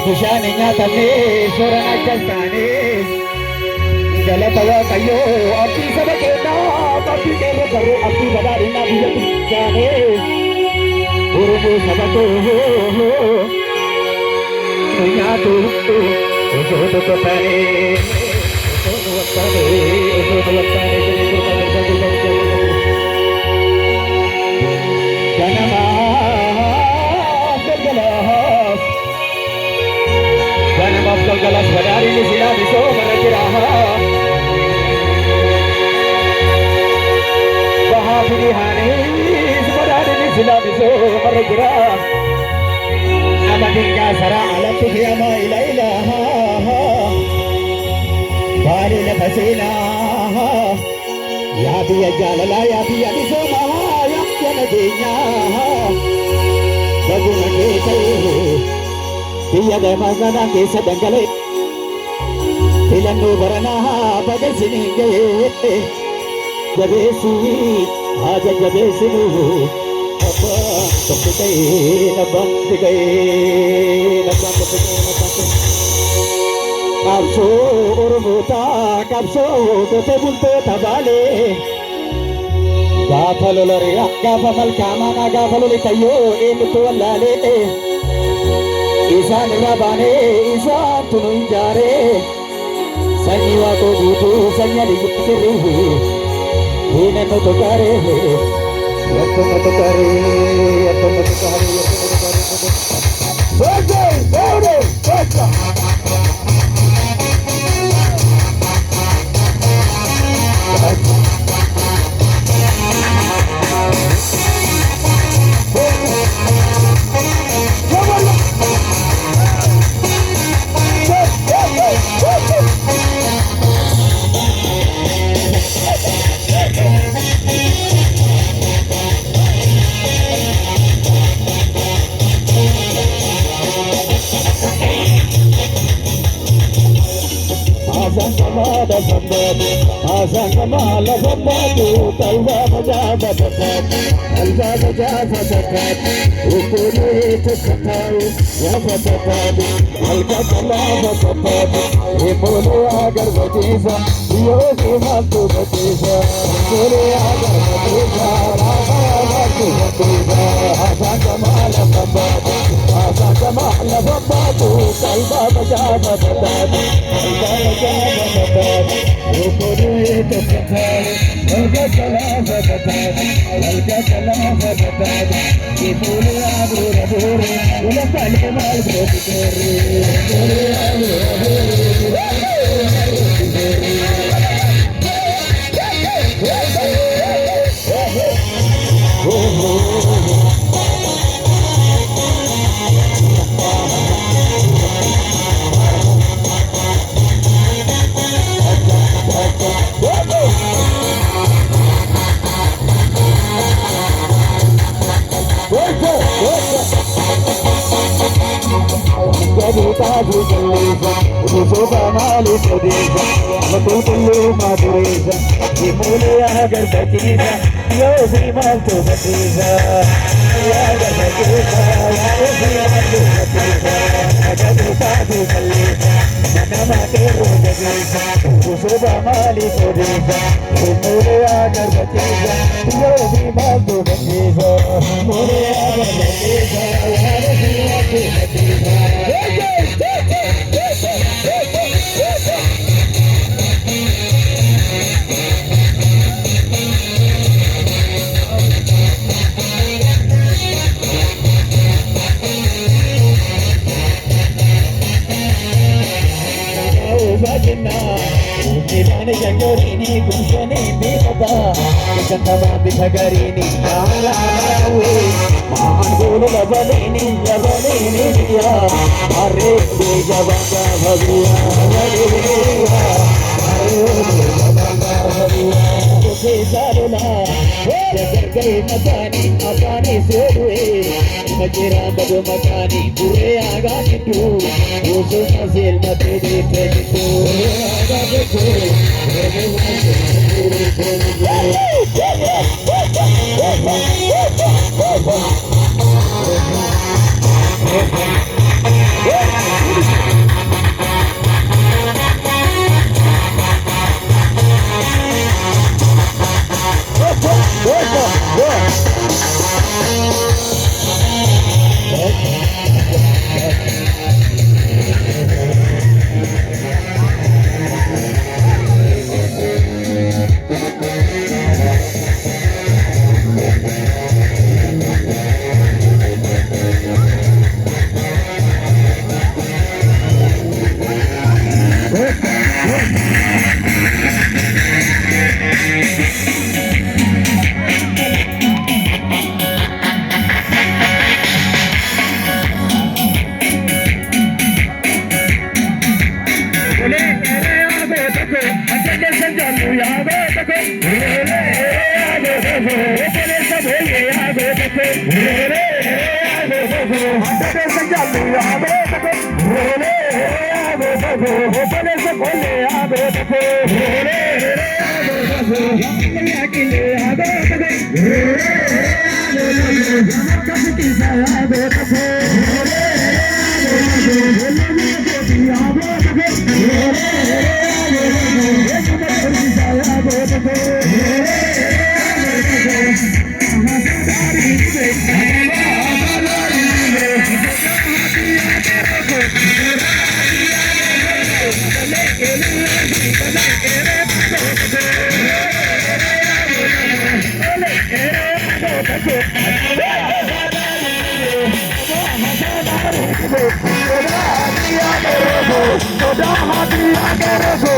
Tushani nyatane sorana chastane galatawa kayo api sabake na api kero karo api badari na biya tushane urubu sabato nyatu usoto kapare usoto kapare janama Galas badari ni sila biso maragiraha bahafiri hanis badari ni sila biso maragiraha amadinga sara alatu khiyama ila ilaha bari la fasila ya bi jalala ya bi biso maha ya nadinya baguna ke tayi Iya demagana kesa dangale Ilanu barana bagasini ge Jabesi aja jabesi nu Apa tokai nabang tikai nabang Kapso urmuta kapso kote bunte tabale Gafalo lariya gafamal kamana gafalo likayo inutu walale Isan rabane isan tunun jare sanyiwa ko butu sanyali gutiri hine no tokare yatto no tokare Bode bota Asa kamala bambatu talwa majaba batat alwa majaba batat ukune tukatau ya batat alka kamala batat epolo agar batiza yo kimatu batiza epolo agar batiza rama matu batiza asa kamala bambatu talwa majaba batat alwa majaba batat ukune tukatau alka kamala batat alka kamala batat epolo agar batiza una palma al batiza Mali Sodeza, Matutulu Madureza, Imule Agar Batiza, Yosi Malto Batiza, Yagar Batiza, Yosi Malto Batiza, Agatuta Batiza, Nanamate Rodeza, Usuba Mali Sodeza, Imule Agar Batiza, Yosi Malto Batiza, Imule Agar Batiza, Yosi Malto Batiza. Idane jagorini kumshoni bikaba Kantama bithagarini Yamla marawe Maangulu labalini ya Arre jabanga bhaviya Arre jabanga bhaviya Kuse saluna Jagar gaye makani Apani sedue Majira babu makani Pure aga kitu Usu mazil mate dekhe kitu Aga dekhe Toda hati agar aku,